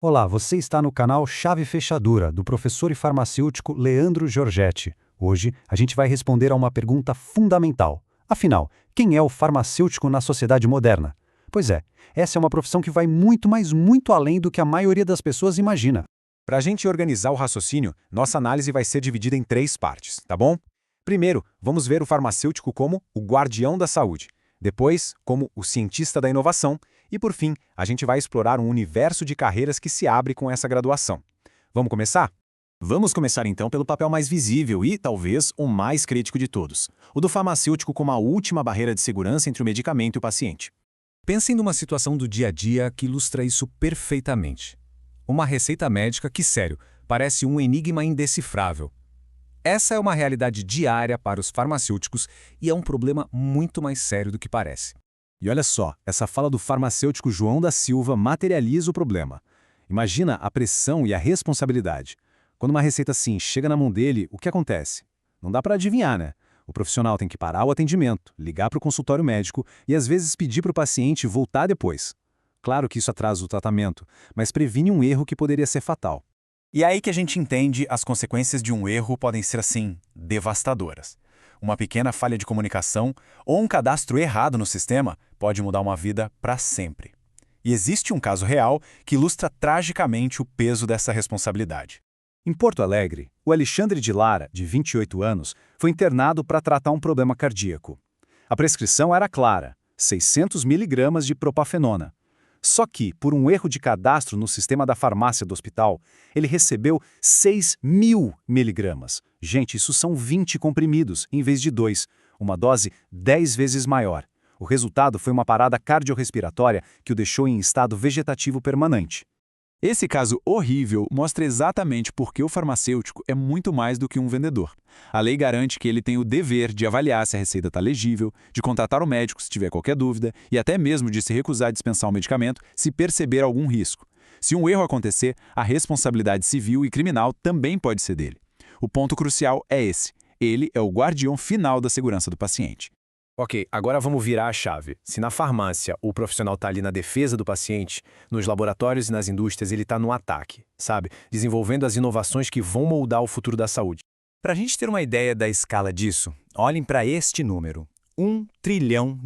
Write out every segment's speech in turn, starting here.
Olá, você está no canal Chave Fechadura, do professor e farmacêutico Leandro Giorgetti. Hoje, a gente vai responder a uma pergunta fundamental. Afinal, quem é o farmacêutico na sociedade moderna? Pois é, essa é uma profissão que vai muito, mas muito além do que a maioria das pessoas imagina. Para a gente organizar o raciocínio, nossa análise vai ser dividida em 3 partes, tá bom? Primeiro, vamos ver o farmacêutico como o guardião da saúde. Depois, como o cientista da inovação. E, por fim, a gente vai explorar um universo de carreiras que se abre com essa graduação. Vamos começar? Vamos começar então pelo papel mais visível e, talvez, o mais crítico de todos, o do farmacêutico como a última barreira de segurança entre o medicamento e o paciente. Pensem numa situação do dia a dia que ilustra isso perfeitamente. Uma receita médica que, sério, parece um enigma indecifrável. Essa é uma realidade diária para os farmacêuticos e é um problema muito mais sério do que parece. E olha só, essa fala do farmacêutico João da Silva materializa o problema. Imagina a pressão e a responsabilidade. Quando uma receita assim chega na mão dele, o que acontece? Não dá para adivinhar, né? O profissional tem que parar o atendimento, ligar para o consultório médico e às vezes pedir para o paciente voltar depois. Claro que isso atrasa o tratamento, mas previne um erro que poderia ser fatal. E é aí que a gente entende as consequências de um erro podem ser, assim, devastadoras. Uma pequena falha de comunicação ou um cadastro errado no sistema pode mudar uma vida para sempre. E existe um caso real que ilustra tragicamente o peso dessa responsabilidade. Em Porto Alegre, o Alexandre de Lara, de 28 anos, foi internado para tratar um problema cardíaco. A prescrição era clara, 600 miligramas de propafenona. Só que, por um erro de cadastro no sistema da farmácia do hospital, ele recebeu 6.000 miligramas. Gente, isso são 20 comprimidos, em vez de 2, uma dose 10 vezes maior. O resultado foi uma parada cardiorrespiratória que o deixou em estado vegetativo permanente. Esse caso horrível mostra exatamente por que o farmacêutico é muito mais do que um vendedor. A lei garante que ele tem o dever de avaliar se a receita está legível, de contratar o médico se tiver qualquer dúvida e até mesmo de se recusar a dispensar o medicamento se perceber algum risco. Se um erro acontecer, a responsabilidade civil e criminal também pode ser dele. O ponto crucial é esse. Ele é o guardião final da segurança do paciente. Ok, agora vamos virar a chave. Se na farmácia o profissional está ali na defesa do paciente, nos laboratórios e nas indústrias ele está no ataque, sabe? Desenvolvendo as inovações que vão moldar o futuro da saúde. Para a gente ter uma ideia da escala disso, olhem para este número: US$ 1 trilhão.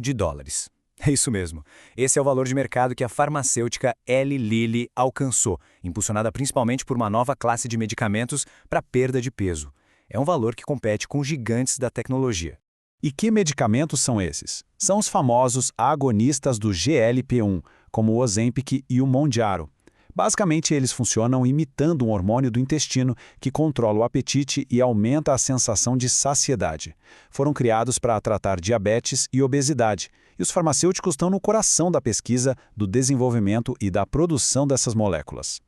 É isso mesmo. Esse é o valor de mercado que a farmacêutica Eli Lilly alcançou, impulsionada principalmente por uma nova classe de medicamentos para perda de peso. É um valor que compete com gigantes da tecnologia. E que medicamentos são esses? São os famosos agonistas do GLP-1, como o Ozempic e o Mounjaro. Basicamente, eles funcionam imitando um hormônio do intestino que controla o apetite e aumenta a sensação de saciedade. Foram criados para tratar diabetes e obesidade, e os farmacêuticos estão no coração da pesquisa, do desenvolvimento e da produção dessas moléculas.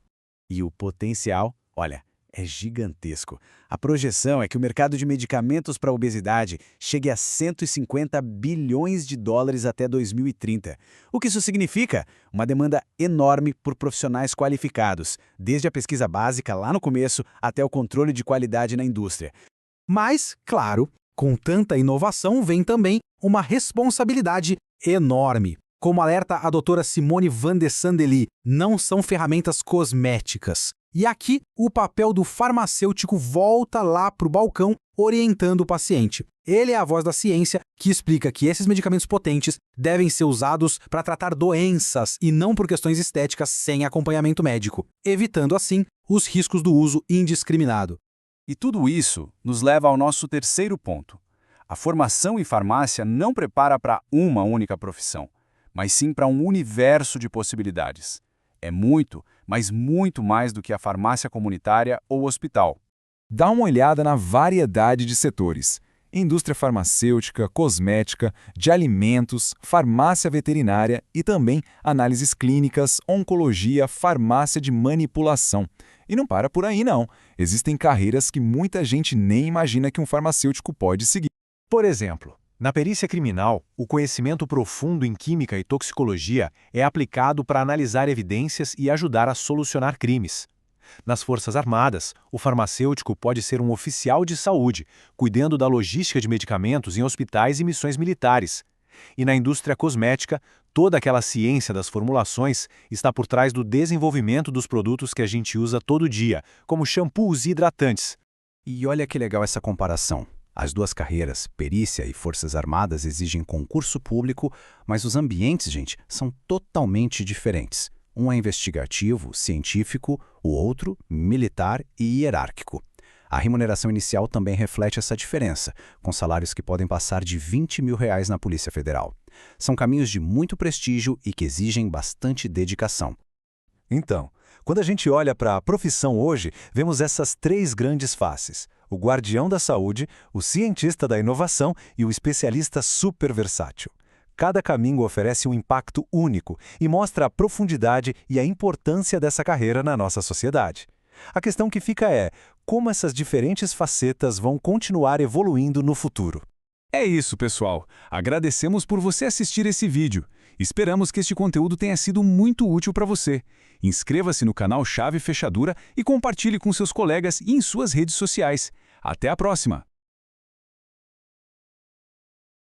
E o potencial, olha, é gigantesco. A projeção é que o mercado de medicamentos para a obesidade chegue a US$ 150 bilhões até 2030. O que isso significa? Uma demanda enorme por profissionais qualificados, desde a pesquisa básica lá no começo até o controle de qualidade na indústria. Mas, claro, com tanta inovação vem também uma responsabilidade enorme. Como alerta a doutora Simone van de Sandely, não são ferramentas cosméticas. E aqui, o papel do farmacêutico volta lá para o balcão, orientando o paciente. Ele é a voz da ciência que explica que esses medicamentos potentes devem ser usados para tratar doenças e não por questões estéticas sem acompanhamento médico, evitando, assim, os riscos do uso indiscriminado. E tudo isso nos leva ao nosso terceiro ponto. A formação em farmácia não prepara para uma única profissão, mas sim para um universo de possibilidades. É muito, mas muito mais do que a farmácia comunitária ou hospital. Dá uma olhada na variedade de setores: indústria farmacêutica, cosmética, de alimentos, farmácia veterinária e também análises clínicas, oncologia, farmácia de manipulação. E não para por aí, não. Existem carreiras que muita gente nem imagina que um farmacêutico pode seguir. Por exemplo, na perícia criminal, o conhecimento profundo em química e toxicologia é aplicado para analisar evidências e ajudar a solucionar crimes. Nas Forças Armadas, o farmacêutico pode ser um oficial de saúde, cuidando da logística de medicamentos em hospitais e missões militares. E na indústria cosmética, Toda aquela ciência das formulações está por trás do desenvolvimento dos produtos que a gente usa todo dia, como shampoos e hidratantes. E olha que legal essa comparação. As duas carreiras, perícia e forças armadas, exigem concurso público, mas os ambientes, gente, são totalmente diferentes. Um é investigativo, científico, o outro, militar e hierárquico. A remuneração inicial também reflete essa diferença, com salários que podem passar de R$20 mil na Polícia Federal. São caminhos de muito prestígio e que exigem bastante dedicação. Então, quando a gente olha para a profissão hoje, vemos essas três grandes faces: o guardião da saúde, o cientista da inovação e o especialista super versátil. Cada caminho oferece um impacto único e mostra a profundidade e a importância dessa carreira na nossa sociedade. A questão que fica é: como essas diferentes facetas vão continuar evoluindo no futuro? É isso, pessoal. Agradecemos por você assistir esse vídeo. Esperamos que este conteúdo tenha sido muito útil para você. Inscreva-se no canal Chave Fechadura e compartilhe com seus colegas e em suas redes sociais. Até a próxima!